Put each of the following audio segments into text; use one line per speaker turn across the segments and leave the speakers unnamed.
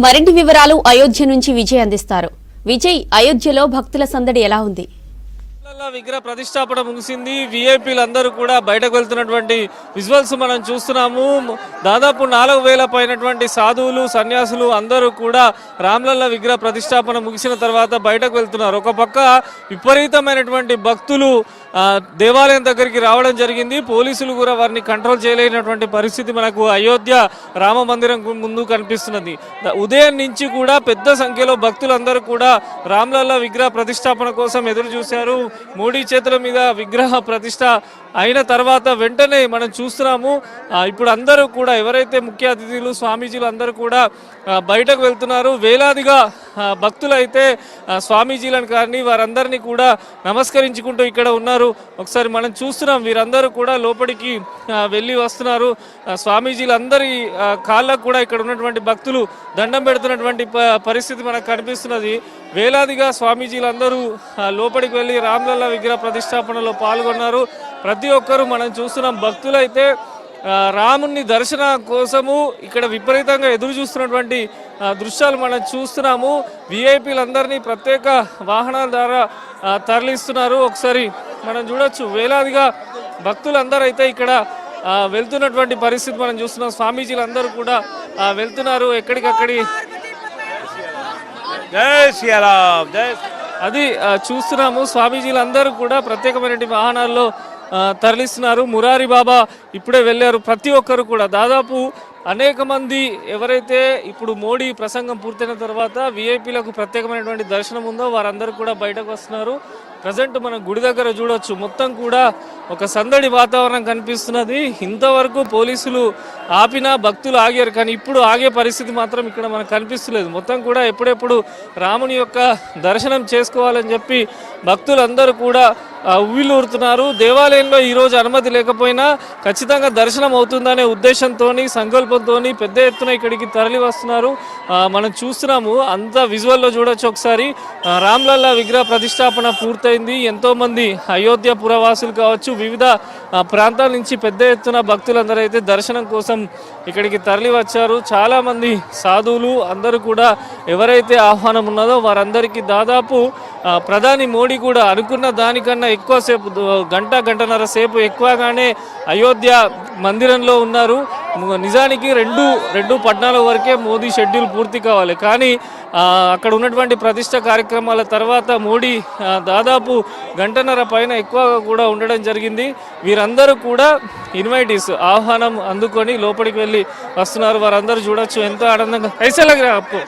మరిన్ని వివరాలు అయోధ్య నుంచి విజయ్ అందిస్తారు. విజయ్, అయోధ్యలో భక్తుల సందడి ఎలా ఉంది?
విగ్రహ ప్రతిష్టాపన ముగిసింది. విఐపీలందరూ కూడా బయటకు వెళ్తున్నటువంటి విజువల్స్ మనం చూస్తున్నాము. దాదాపు 4000 పైనటువంటి సాధువులు, సన్యాసులు అందరూ కూడా రామ్లల్ల విగ్రహ ప్రతిష్టాపన ముగిసిన తర్వాత బయటకు వెళ్తున్నారు. ఒక పక్క విపరీతమైనటువంటి భక్తులు దేవాలయం దగ్గరికి రావడం జరిగింది. పోలీసులు కూడా వారిని కంట్రోల్ చేయలేనటువంటి పరిస్థితి మనకు అయోధ్య రామ మందిరం ముందు కనిపిస్తున్నది. ఉదయం నుంచి కూడా పెద్ద సంఖ్యలో భక్తులందరూ కూడా రామ్లల్ల విగ్రహ ప్రతిష్టాపన కోసం ఎదురు చూశారు. మోడీ చేతుల మీద విగ్రహ ప్రతిష్ట అయిన తర్వాత వెంటనే మనం చూస్తున్నాము. ఇప్పుడు అందరూ కూడా ఎవరైతే ముఖ్య అతిథులు, స్వామీజీలు అందరూ కూడా బయటకు వెళ్తున్నారు. వేలాదిగా భక్తులు అయితే స్వామీజీలను కానీ వారందరినీ కూడా నమస్కరించుకుంటూ ఇక్కడ ఉన్నారు. ఒకసారి మనం చూస్తున్నాం, వీరందరూ కూడా లోపలికి వెళ్ళి వస్తున్నారు. స్వామీజీలందరి కాళ్ళకు కూడా ఇక్కడ ఉన్నటువంటి భక్తులు దండం పెడుతున్నటువంటి పరిస్థితి మనకు కనిపిస్తున్నది. వేలాదిగా స్వామీజీలందరూ లోపలికి వెళ్ళి రామ్లల్ల విగ్రహ ప్రతిష్టాపనలో పాల్గొన్నారు. ప్రతి ఒక్కరూ మనం చూస్తున్నాం, భక్తులైతే రాముని దర్శన కోసము ఇక్కడ విపరీతంగా ఎదురు చూస్తున్నటువంటి దృశ్యాలు మనం చూస్తున్నాము. విఐపీలందరినీ ప్రత్యేక వాహనాల ద్వారా తరలిస్తున్నారు. ఒకసారి మనం చూడొచ్చు, వేలాదిగా భక్తులందరూ అయితే ఇక్కడ వెళ్తున్నటువంటి పరిస్థితి మనం చూస్తున్నాం. స్వామీజీలందరూ కూడా వెళ్తున్నారు ఎక్కడికక్కడి.
జై శ్రీరామ్, జై.
అది చూస్తున్నాము, స్వామీజీలందరూ కూడా ప్రత్యేకమైన వాహనాల్లో తరలిస్తున్నారు. మురారి బాబా ఇప్పుడే వెళ్ళారు. ప్రతి ఒక్కరు కూడా దాదాపు అనేక మంది ఎవరైతే ఇప్పుడు మోడీ ప్రసంగం పూర్తయిన తర్వాత విఐపీలకు ప్రత్యేకమైనటువంటి దర్శనం ఉందో వారందరూ కూడా బయటకు వస్తున్నారు. ప్రజెంట్ మనం గుడి దగ్గర చూడొచ్చు, మొత్తం కూడా ఒక సందడి వాతావరణం కనిపిస్తున్నది. ఇంతవరకు పోలీసులు ఆపినా భక్తులు ఆగారు, కానీ ఇప్పుడు ఆగే పరిస్థితి మాత్రం ఇక్కడ మనకు కనిపిస్తలేదు. మొత్తం కూడా ఎప్పుడెప్పుడు రాముని యొక్క దర్శనం చేసుకోవాలని చెప్పి భక్తులందరూ కూడా ఉవ్విలూరుతున్నారు. దేవాలయంలో ఈరోజు అనుమతి లేకపోయినా ఖచ్చితంగా దర్శనం అవుతుందనే ఉద్దేశంతో, సంకల్పంతో పెద్ద ఎత్తున ఇక్కడికి తరలి వస్తున్నారు. మనం చూస్తున్నాము, అంత విజువల్లో చూడొచ్చు. ఒకసారి రామ్లల్ల విగ్రహ ప్రతిష్టాపన పూర్తయింది. ఎంతోమంది అయోధ్య పురవాసులు కావచ్చు, వివిధ ప్రాంతాల నుంచి పెద్ద ఎత్తున భక్తులందరూ అయితే దర్శనం కోసం ఇక్కడికి తరలి వచ్చారు. చాలామంది సాధువులు అందరూ కూడా ఎవరైతే ఆహ్వానం ఉన్నదో వారందరికీ దాదాపు ప్రధాని మోడీ కూడా అనుకున్న దానికన్నా ఎక్కువసేపు, గంటన్నర సేపు ఎక్కువగానే అయోధ్య మందిరంలో ఉన్నారు. నిజానికి 2:14 వరకే మోదీ షెడ్యూల్ పూర్తి కావాలి, కానీ అక్కడ ఉన్నటువంటి ప్రతిష్ట కార్యక్రమాల తర్వాత మోడీ దాదాపు గంటన్నర పైన ఎక్కువగా కూడా ఉండడం జరిగింది. వీరందరూ కూడా ఇన్వైటీస్, ఆహ్వానం అందుకొని లోపలికి వెళ్ళి వస్తున్నారు. వారందరూ చూడొచ్చు, ఎంతో ఆనందంగా. कैसा लग रहा है आपको?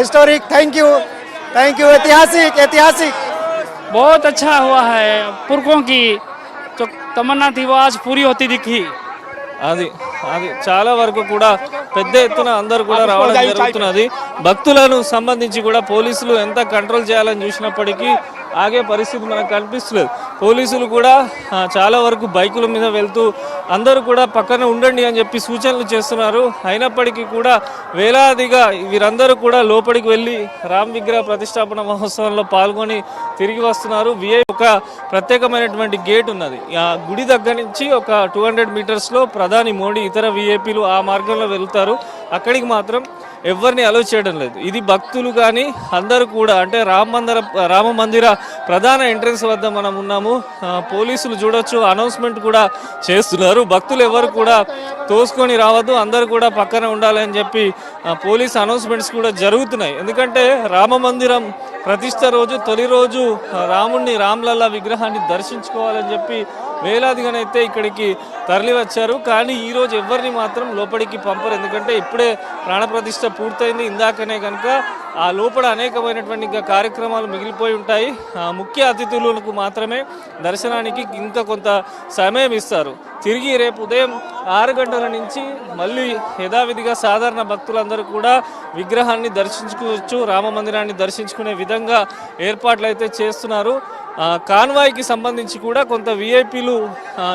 हिस्टोरिक थैंक यू ऐतिहासिक
बहुत अच्छा हुआ है। पुरखों की जो तमन्ना थी वो आज पूरी होती दिखी।
అది చాలా వరకు కూడా పెద్ద ఎత్తున అందరూ కూడా రావడం జరుగుతున్నది. భక్తులను సంబంధించి కూడా పోలీసులు ఎంత కంట్రోల్ చేయాలని చూసినప్పటికీ ఆగే పరిస్థితి మనకు కనిపిస్తలేదు. పోలీసులు కూడా చాలా వరకు బైకుల మీద వెళ్తూ అందరూ కూడా పక్కన ఉండండి అని చెప్పి సూచనలు చేస్తున్నారు. అయినప్పటికీ కూడా వేలాదిగా వీరందరూ కూడా లోపలికి వెళ్ళి రామ్ విగ్రహ ప్రతిష్టాపన మహోత్సవంలో పాల్గొని తిరిగి వస్తున్నారు. ఒక ప్రత్యేకమైనటువంటి గేట్ ఉన్నది. ఆ గుడి దగ్గర నుంచి ఒక 200 మీటర్స్లో ప్రధాని మోడీ, ఇతర విఐపీలు ఆ మార్గంలో వెళ్తారు. అక్కడికి మాత్రం ఎవరిని అలో చేయడం లేదు. ఇది భక్తులు కానీ అందరూ కూడా, అంటే రామ మందిర ప్రధాన ఎంట్రన్స్ వద్ద మనం ఉన్నాము. పోలీసులు చూడొచ్చు, అనౌన్స్మెంట్ కూడా చేస్తున్నారు. భక్తులు ఎవరు కూడా తోసుకొని రావద్దు, అందరూ కూడా పక్కన ఉండాలని చెప్పి పోలీస్ అనౌన్స్మెంట్స్ కూడా జరుగుతున్నాయి. ఎందుకంటే రామ మందిరం ప్రతిష్ట రోజు, తొలి రోజు రామ్లల్ల విగ్రహాన్ని దర్శించుకోవాలని చెప్పి వేలాదిగానైతే ఇక్కడికి తరలి వచ్చారు. కానీ ఈరోజు ఎవరిని మాత్రం లోపలికి పంపరు, ఎందుకంటే ఇప్పుడే ప్రాణప్రతిష్ఠ పూర్తయింది. ఇందాకనే కనుక ఆ లోపల అనేకమైనటువంటి ఇంకా కార్యక్రమాలు మిగిలిపోయి ఉంటాయి. ముఖ్య అతిథులకు మాత్రమే దర్శనానికి ఇంకా కొంత సమయం ఇస్తారు. తిరిగి రేపు ఉదయం 6 గంటల నుంచి మళ్ళీ యథావిధిగా సాధారణ భక్తులందరూ కూడా విగ్రహాన్ని దర్శించుకోవచ్చు, రామ మందిరాన్ని దర్శించుకునే విధంగా ఏర్పాట్లు అయితే చేస్తున్నారు. కాన్వాయ్కి సంబంధించి కూడా కొంత విఐపీలు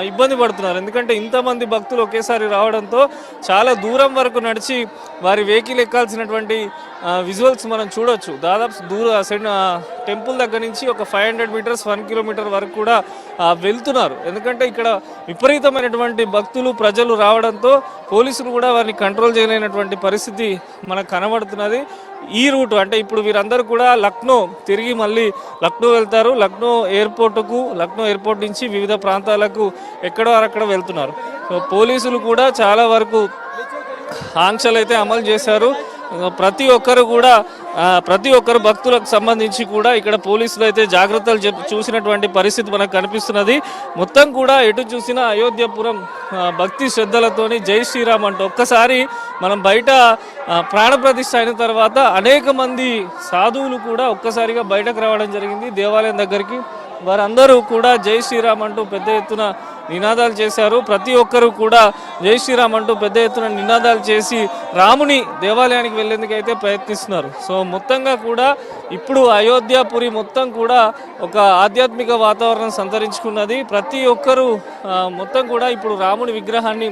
ఇబ్బంది పడుతున్నారు. ఎందుకంటే ఇంతమంది భక్తులు ఒకేసారి రావడంతో చాలా దూరం వరకు నడిచి వారి వెహికల్ ఎక్కాల్సినటువంటి విజువల్స్ మనం చూడొచ్చు. దాదాపు టెంపుల్ దగ్గర నుంచి ఒక 500 మీటర్స్ 1 కిలోమీటర్ వరకు కూడా వెళ్తున్నారు. ఎందుకంటే ఇక్కడ విపరీతమైనటువంటి భక్తులు ప్రజలు రావడంతో పోలీసులు కూడా వారిని కంట్రోల్ చేయలేనటువంటి పరిస్థితి మనకు కనబడుతున్నది. ఈ రూట్ అంటే ఇప్పుడు వీరందరూ కూడా లక్నో తిరిగి మళ్ళీ లక్నో వెళ్తారు. లక్నో ఎయిర్పోర్ట్ నుంచి వివిధ ప్రాంతాలకు ఎక్కడో అక్కడ వెళ్తున్నారు. సో పోలీసులు కూడా చాలా వరకు ఆంక్షలు అయితే అమలు చేశారు. ప్రతి ఒక్కరు భక్తులకు సంబంధించి కూడా ఇక్కడ పోలీసులు అయితే జాగ్రత్తలు చూసినటువంటి పరిస్థితి మనకు కనిపిస్తున్నది. మొత్తం కూడా ఎటు చూసినా అయోధ్యపురం భక్తి శ్రద్ధలతోని జై శ్రీరామ్ అంటూ ఒక్కసారి మనం బయట ప్రాణప్రతిష్ఠ అయిన తర్వాత అనేక మంది సాధువులు కూడా ఒక్కసారిగా బయటకు రావడం జరిగింది దేవాలయం దగ్గరికి. వారందరూ కూడా జై శ్రీరామ్ అంటూ పెద్ద ఎత్తున నినాదాలు చేశారు. ప్రతి ఒక్కరూ కూడా జై శ్రీరామ్ అంటూ పెద్ద ఎత్తున నినాదాలు చేసి రాముని దేవాలయానికి వెళ్లేందుకు అయితే ప్రయత్నిస్తున్నారు. సో మొత్తంగా కూడా ఇప్పుడు అయోధ్యపురి మొత్తం కూడా ఒక ఆధ్యాత్మిక వాతావరణం సంతరించుకున్నది. ప్రతి ఒక్కరూ మొత్తం కూడా ఇప్పుడు రాముని విగ్రహాన్ని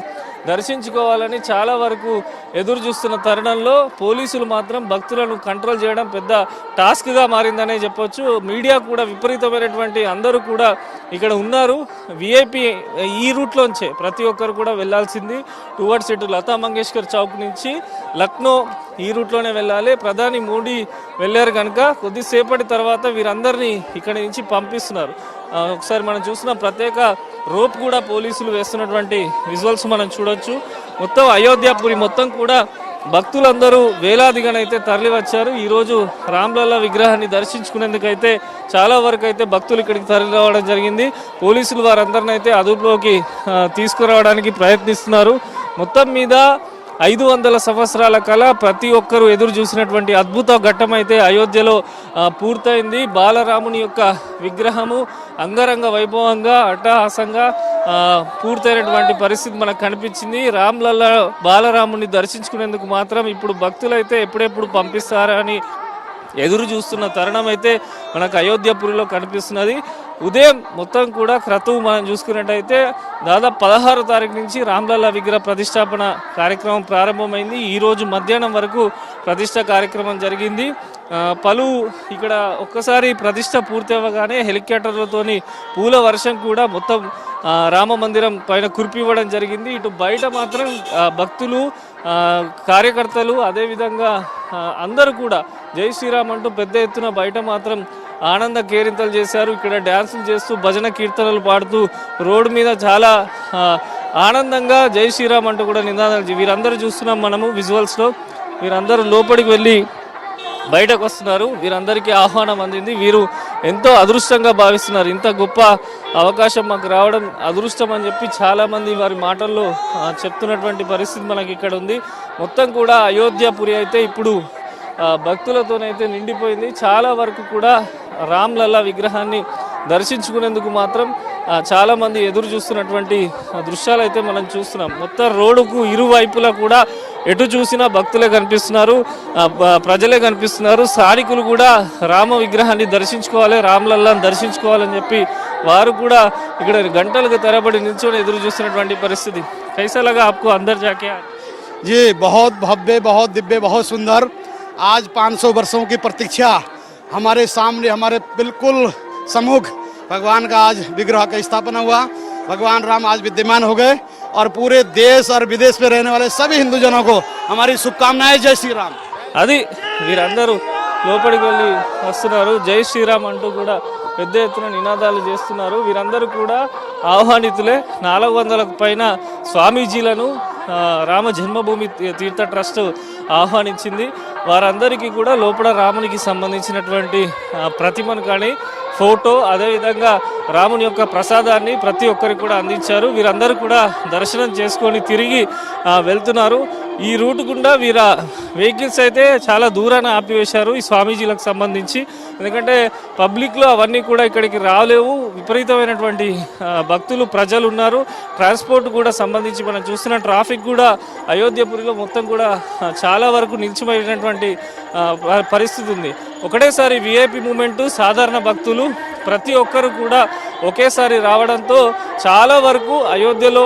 దర్శించుకోవాలని చాలా వరకు ఎదురు చూస్తున్న తరుణంలో పోలీసులు మాత్రం భక్తులను కంట్రోల్ చేయడం పెద్ద టాస్క్గా మారిందనే చెప్పొచ్చు. మీడియా కూడా విపరీతమైనటువంటి అందరూ కూడా ఇక్కడ ఉన్నారు. విఐపి ఈ రూట్లోంచే ప్రతి ఒక్కరు కూడా వెళ్లాల్సింది. టువర్డ్స్ ఇటు లతా మంగేష్కర్ చౌక్ నుంచి లక్నో ఈ రూట్లోనే వెళ్ళాలి. ప్రధాని మోడీ వెళ్ళారు కనుక కొద్దిసేపటి తర్వాత వీరందరినీ ఇక్కడి నుంచి పంపిస్తున్నారు. ఒకసారి మనం చూసిన ప్రత్యేక రోప్ కూడా పోలీసులు వేస్తున్నటువంటి విజువల్స్ మనం చూడొచ్చు. మొత్తం అయోధ్యపురి మొత్తం కూడా భక్తులందరూ వేలాదిగానైతే తరలి వచ్చారు. ఈరోజు రామ్లల్లా విగ్రహాన్ని దర్శించుకునేందుకైతే చాలా వరకు అయితే భక్తులు ఇక్కడికి తరలి రావడం జరిగింది. పోలీసులు వారందరిని అయితే అదుపులోకి తీసుకురావడానికి ప్రయత్నిస్తున్నారు. మొత్తం మీద 500 సంవత్సరాల కళ ప్రతి ఒక్కరూ ఎదురు చూసినటువంటి అద్భుత ఘట్టం అయితే అయోధ్యలో పూర్తయింది. బాలరాముని యొక్క విగ్రహము అంగరంగ వైభవంగా అట్టహాసంగా పూర్తయినటువంటి పరిస్థితి మనకు కనిపించింది. రామ్లల్లా బాలరాముని దర్శించుకునేందుకు మాత్రం ఇప్పుడు భక్తులైతే ఎప్పుడెప్పుడు పంపిస్తారని ఎదురు చూస్తున్న తరుణం అయితే మనకు అయోధ్యపురిలో కనిపిస్తున్నది. ఉదయం మొత్తం కూడా క్రతువు మనం చూసుకున్నట్టయితే దాదాపు 16వ తారీఖు నుంచి రామ్లల్లా విగ్రహ ప్రతిష్టాపన కార్యక్రమం ప్రారంభమైంది. ఈరోజు మధ్యాహ్నం వరకు ప్రతిష్ట కార్యక్రమం జరిగింది. పలు ఇక్కడ ఒక్కసారి ప్రతిష్ట పూర్తి అవ్వగానే హెలికాప్టర్లతోని పూల వర్షం కూడా మొత్తం రామ మందిరం పైన కురిపివ్వడం జరిగింది. ఇటు బయట మాత్రం భక్తులు కార్యకర్తలు అదేవిధంగా అందరూ కూడా జై శ్రీరామ్ అంటూ పెద్ద ఎత్తున బయట మాత్రం ఆనంద కేరింతలు చేశారు. ఇక్కడ డ్యాన్సులు చేస్తూ భజన కీర్తనలు పాడుతూ రోడ్డు మీద చాలా ఆనందంగా జై శ్రీరామ్ అంటూ కూడా నినాదాలు వీరందరూ చూస్తున్నాం మనము విజువల్స్లో. వీరందరూ లోపలికి వెళ్ళి బయటకు వస్తున్నారు. వీరందరికీ ఆహ్వానం అందింది. వీరు ఎంతో అదృష్టంగా భావిస్తున్నారు. ఇంత గొప్ప అవకాశం మాకు రావడం అదృష్టం అని చెప్పి చాలామంది వారి మాటల్లో చెప్తున్నటువంటి పరిస్థితి మనకి ఇక్కడ ఉంది. మొత్తం కూడా అయోధ్యపురి అయితే ఇప్పుడు భక్తులతోనైతే నిండిపోయింది. చాలా వరకు కూడా రామ్లల్లా విగ్రహాన్ని దర్శించుకునేందుకు మాత్రం చాలామంది ఎదురు చూస్తున్నటువంటి దృశ్యాలు అయితే మనం చూస్తున్నాం. మొత్తం రోడ్డుకు ఇరువైపులా కూడా ఎటు చూసినా భక్తులే కనిపిస్తున్నారు, ప్రజలే కనిపిస్తున్నారు. స్థానికులు కూడా రామ విగ్రహాన్ని దర్శించుకోవాలి, రామ్లల్లాని దర్శించుకోవాలని చెప్పి వారు కూడా ఇక్కడ గంటలకు తరబడి నిల్చొని ఎదురు చూస్తున్నటువంటి పరిస్థితి. कैसा लगा आपको अंदर जाके?
जी बहुत भव्य, बहुत दिव्य, बहुत सुंदर. आज 500 वर्षों की प्रतीक्षा हमारे सामने, हमारे बिल्कुल सम्मुख भगवान का आज विग्रह का स्थापना हुआ. भगवान राम आज विद्यमान हो गए और पूरे देश और विदेश में रहने वाले सभी हिंदू जनों को हमारी शुभकामनाएं. जय श्री राम.
అది వీరందరూ లోపలికి వెళ్ళి వస్తున్నారు. జై శ్రీరామ్ అంటూ కూడా పెద్ద ఎత్తున నినాదాలు చేస్తున్నారు. వీరందరూ కూడా ఆహ్వానితులే. 400లకు పైన స్వామీజీలను రామ జన్మభూమి తీర్థ ట్రస్ట్ ఆహ్వానించింది. వారందరికీ కూడా లోపల రామునికి సంబంధించినటువంటి ప్రతిమను కానీ ఫోటో అదేవిధంగా రాముని యొక్క ప్రసాదాన్ని ప్రతి ఒక్కరికి కూడా అందించారు. వీరందరూ కూడా దర్శనం చేసుకొని తిరిగి వెళ్తున్నారు. ఈ రూట్ గుండా వీర వెహికల్స్ అయితే చాలా దూరాన ఆపివేశారు ఈ స్వామీజీలకు సంబంధించి. ఎందుకంటే పబ్లిక్లో అవన్నీ కూడా ఇక్కడికి రాలేవు. విపరీతమైనటువంటి భక్తులు ప్రజలు ఉన్నారు. ట్రాన్స్పోర్ట్ కూడా సంబంధించి మనం చూస్తున్న ట్రాఫిక్ కూడా అయోధ్యపురిలో మొత్తం కూడా చాలా వరకు నిలిచిపోయినటువంటి పరిస్థితి ఉంది. ఒకటేసారి విఐపి మూమెంటు, సాధారణ భక్తులు ప్రతి ఒక్కరు కూడా ఒకేసారి రావడంతో చాలా వరకు అయోధ్యలో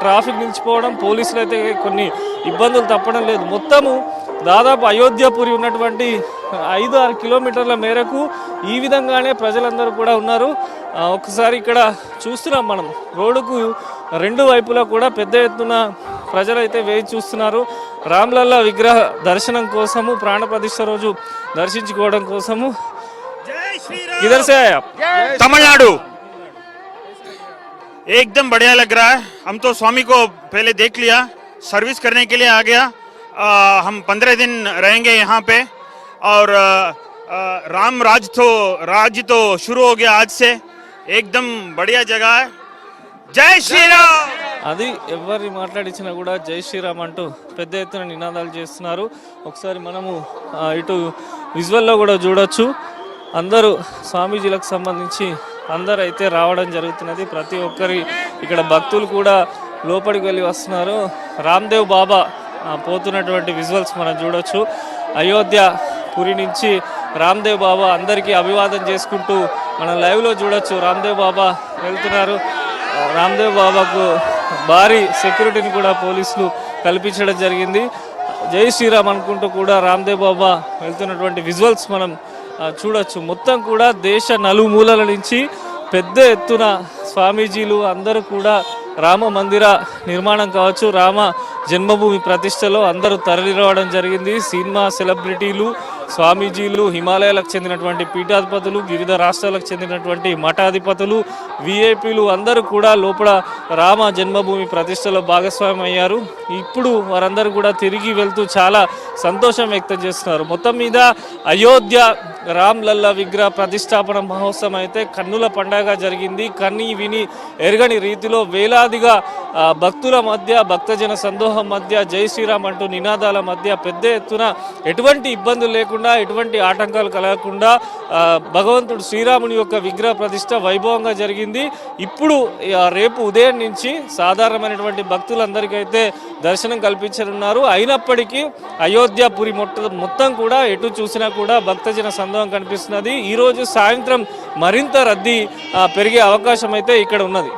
ట్రాఫిక్ నిలిచిపోవడం, పోలీసులు అయితే కొన్ని ఇబ్బందులు తప్పడం లేదు. మొత్తము దాదాపు అయోధ్యపురి ఉన్నటువంటి 5-6 కిలోమీటర్ల మేరకు ఈ విధంగానే ప్రజలందరూ కూడా ఉన్నారు. ఒకసారి ఇక్కడ చూస్తున్నాం మనం, రోడ్డుకు రెండు వైపులా కూడా పెద్ద ఎత్తున ప్రజలైతే వేచి చూస్తున్నారు. రామ్లల్లా విగ్రహ దర్శనం కోసము, ప్రాణ ప్రతిష్ఠ రోజు దర్శించుకోవడం కోసము. किधर से आए आप?
तमिलनाडु। एकदम बढ़िया लग रहा है। हम तो स्वामी को पहले देख लिया, सर्विस करने के लिए आ गया। हम 15 दिन रहेंगे यहाँ पे और राम राज्य तो शुरू हो गया आज से। एकदम बढ़िया जगह है। जय श्री राम।
అది ఎవరిని మాట్లాడించినా కూడా జై శ్రీరామ్ అంటూ పెద్ద ఎత్తున నినాదాలు చేస్తున్నారు. ఒకసారి మనము ఇటు విజువల్లో కూడా చూడొచ్చు. అందరూ స్వామీజీలకు సంబంధించి అందరూ అయితే రావడం జరుగుతున్నది. ప్రతి ఒక్కరి ఇక్కడ భక్తులు కూడా లోపలికి వెళ్ళి వస్తున్నారు. రామ్దేవ్ బాబా పోతున్నటువంటి విజువల్స్ మనం చూడొచ్చు. అయోధ్య పురి నుంచి రామ్దేవ్ బాబా అందరికీ అభివాదం చేసుకుంటూ మనం లైవ్లో చూడొచ్చు. రామ్దేవ్ బాబా వెళ్తున్నారు. రామ్దేవ్ బాబాకు భారీ సెక్యూరిటీని కూడా పోలీసులు కల్పించడం జరిగింది. జై శ్రీరామ్ అనుకుంటూ కూడా రామ్దేవ్ బాబా వెళ్తున్నటువంటి విజువల్స్ మనం చూడొచ్చు. మొత్తం కూడా దేశ నలుమూలల నుంచి పెద్ద ఎత్తున స్వామీజీలు అందరూ కూడా రామ మందిర నిర్మాణం కావచ్చు, రామ జన్మభూమి ప్రతిష్టలో అందరూ తరలి రావడం జరిగింది. సినిమా సెలబ్రిటీలు, స్వామీజీలు, హిమాలయాలకు చెందినటువంటి పీఠాధిపతులు, వివిధ రాష్ట్రాలకు చెందినటువంటి మఠాధిపతులు, విఐపీలు అందరూ కూడా లోపల రామ జన్మభూమి ప్రతిష్టలో భాగస్వామ్యం అయ్యారు. ఇప్పుడు వారందరూ కూడా తిరిగి వెళ్తూ చాలా సంతోషం వ్యక్తం చేస్తున్నారు. మొత్తం మీద అయోధ్య రామ్లల్లా విగ్రహ ప్రతిష్టాపన మహోత్సవం అయితే కన్నుల పండగ జరిగింది. కన్ని విని ఎరగని రీతిలో వేలాదిగా భక్తుల మధ్య, భక్తజన సందోహం మధ్య, జై శ్రీరామ్ అంటూ నినాదాల మధ్య పెద్ద ఎత్తున ఎటువంటి ఇబ్బందులు లేకుండా, ఎటువంటి ఆటంకాలు కలగకుండా భగవంతుడు శ్రీరాముని యొక్క విగ్రహ ప్రతిష్ట వైభవంగా జరిగింది. ఇప్పుడు రేపు ఉదయం నుంచి సాధారణమైనటువంటి భక్తులందరికైతే దర్శనం కల్పించనున్నారు. అయినప్పటికీ అయోధ్య పురి మొత్తం కూడా ఎటు చూసినా కూడా భక్తజన సందోహం కనిపిస్తున్నది. ఈరోజు సాయంత్రం మరింత రద్దీ పెరిగే అవకాశం అయితే ఇక్కడ ఉన్నది.